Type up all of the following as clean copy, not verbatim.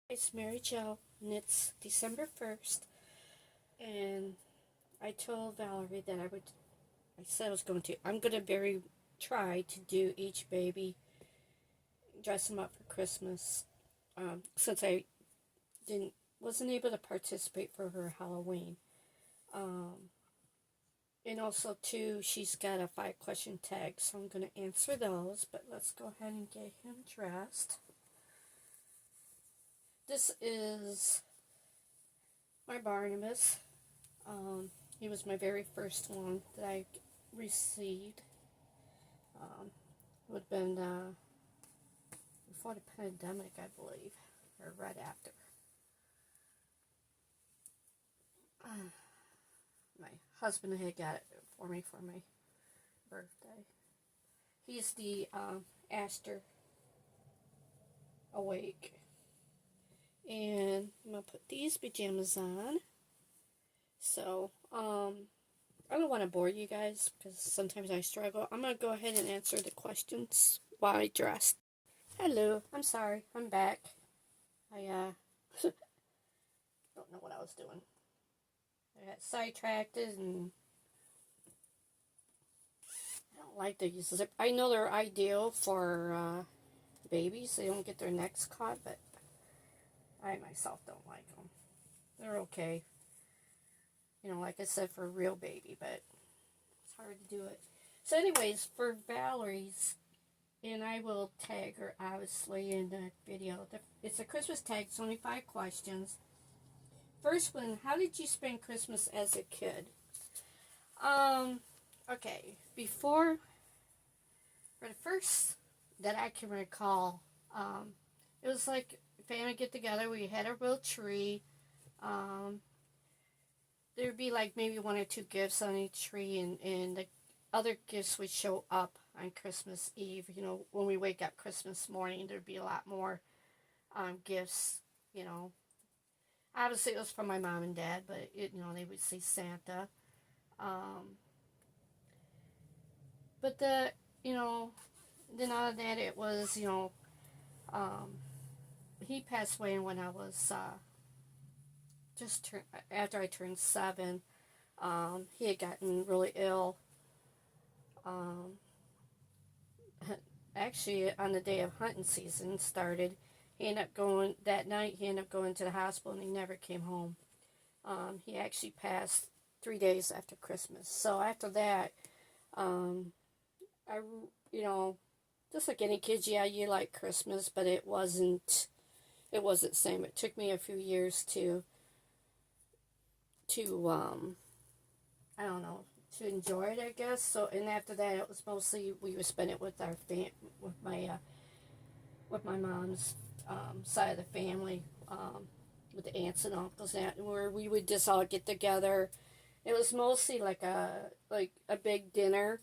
It's Mary Jo, and it's December 1st, and I told Valerie that I said I was going to, I'm going to try to do each baby, dress them up for Christmas, since I wasn't able to participate for her Halloween. Um, and also, too, she's got a 5-question tag, so I'm going to answer those, but let's go ahead and get him dressed. This is my Barnabas. He was my very first one that I received. It would have been before the pandemic, I believe, or right after. My husband had got it for me for my birthday. He's the Astor Awake. And I'm going to put these pajamas on. So, I don't want to bore you guys because sometimes I struggle. I'm going to go ahead and answer the questions while I dress. Hello, I'm sorry, I'm back. I don't know what I was doing. I got sidetracked and I don't like these. I know they're ideal for babies. They don't get their necks caught, but I myself don't like them. They're okay. You know, like I said, for a real baby, but it's hard to do it. So anyways, for Valerie's, and I will tag her obviously in the video. It's a Christmas tag. It's only 5 questions. First one, how did you spend Christmas as a kid? Okay, for the first that I can recall, it was like family get together. We had a real tree. There would be like maybe 1 or 2 gifts on each tree, and the other gifts would show up on Christmas Eve. You know, when we wake up Christmas morning, there'd be a lot more gifts. You know, obviously it was from my mom and dad, but they would see Santa. But then out of that it was, he passed away when I was after I turned 7. He had gotten really ill. Actually, on the day of hunting season started, he ended up going that night. He ended up going to the hospital, and he never came home. He actually passed 3 days after Christmas. So after that, I just like any kids, yeah, you like Christmas, but it wasn't the same. It took me a few years to I don't know, to enjoy it, I guess. So, and after that, it was mostly we would spend it with with my mom's side of the family, with the aunts and uncles, where we would just all get together. It was mostly like a big dinner,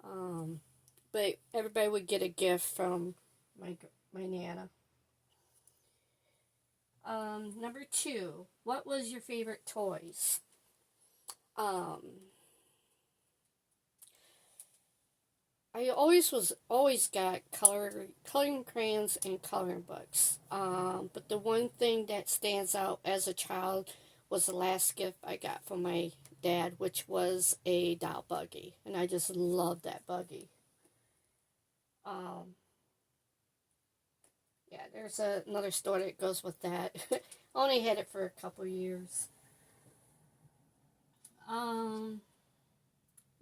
but everybody would get a gift from my nana. Number 2, what was your favorite toys? I always got coloring crayons and coloring books. But the one thing that stands out as a child was the last gift I got from my dad, which was a doll buggy, and I just loved that buggy. Yeah, there's another story that goes with that. Only had it for a couple years.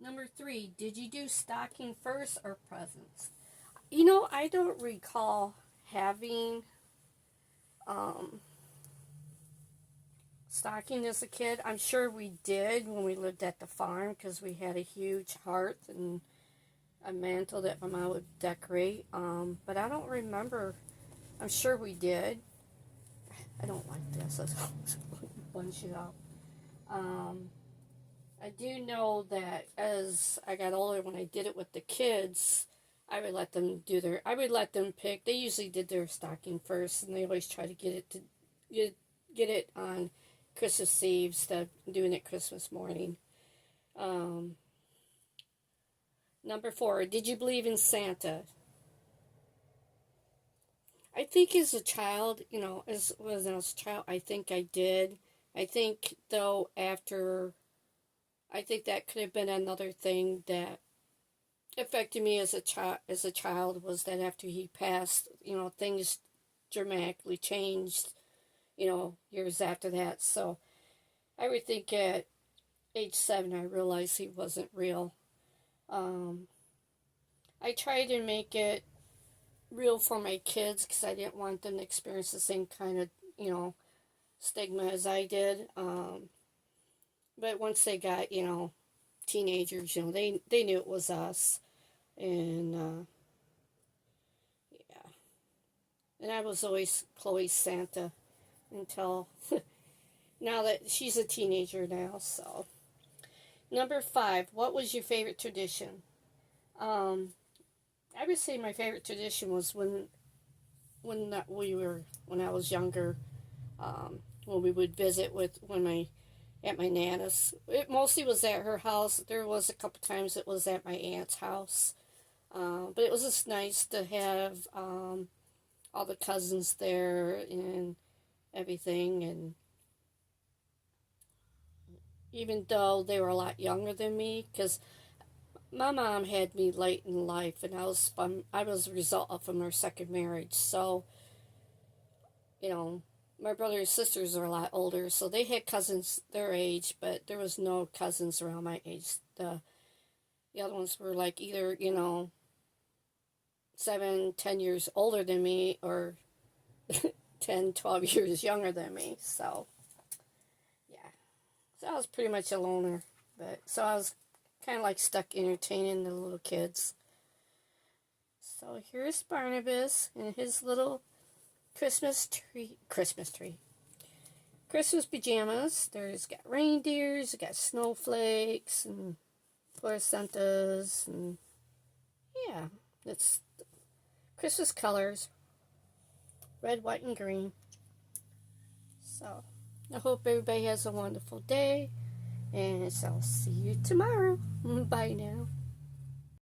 Number 3, did you do stocking first or presents? I don't recall having stocking as a kid. I'm sure we did when we lived at the farm because we had a huge hearth and a mantle that my mom would decorate. But I don't remember. I'm sure we did. I don't like this. Let's bunch it up. I do know that as I got older, when I did it with the kids, I would let them pick. They usually did their stocking first, and they always try to get it on Christmas Eve instead of doing it Christmas morning. Number 4, did you believe in Santa? I think as a child, you know, as when I was a child, I think I did. I think though after, I think that could have been another thing that affected me as a child. As a child, was that after he passed, you know, things dramatically changed. You know, years after that. So I would think at age 7, I realized he wasn't real. Um, I tried to make it real for my kids because I didn't want them to experience the same kind of, you know, stigma as I did. But once they got, you know, teenagers, you know, they knew it was us. And, yeah. And I was always Chloe's Santa until now that she's a teenager now, so. Number 5, what was your favorite tradition? Um, I would say my favorite tradition was when I was younger, when we would visit at my nana's. It mostly was at her house. There was a couple times it was at my aunt's house, but it was just nice to have all the cousins there and everything. And even though they were a lot younger than me, because my mom had me late in life, and I was a result from her second marriage. So, you know, my brothers and sisters are a lot older, so they had cousins their age, but there was no cousins around my age. The other ones were like either, you know, 7, 10 years older than me, or 10, 12 years younger than me. So, yeah. So I was pretty much a loner, but so I was kind of like stuck entertaining the little kids. So here's Barnabas and his little Christmas pajamas. There's got reindeers, got snowflakes and placentas, and yeah, it's Christmas colors, red, white, and green. So I hope everybody has a wonderful day, and I'll see you tomorrow. Bye now.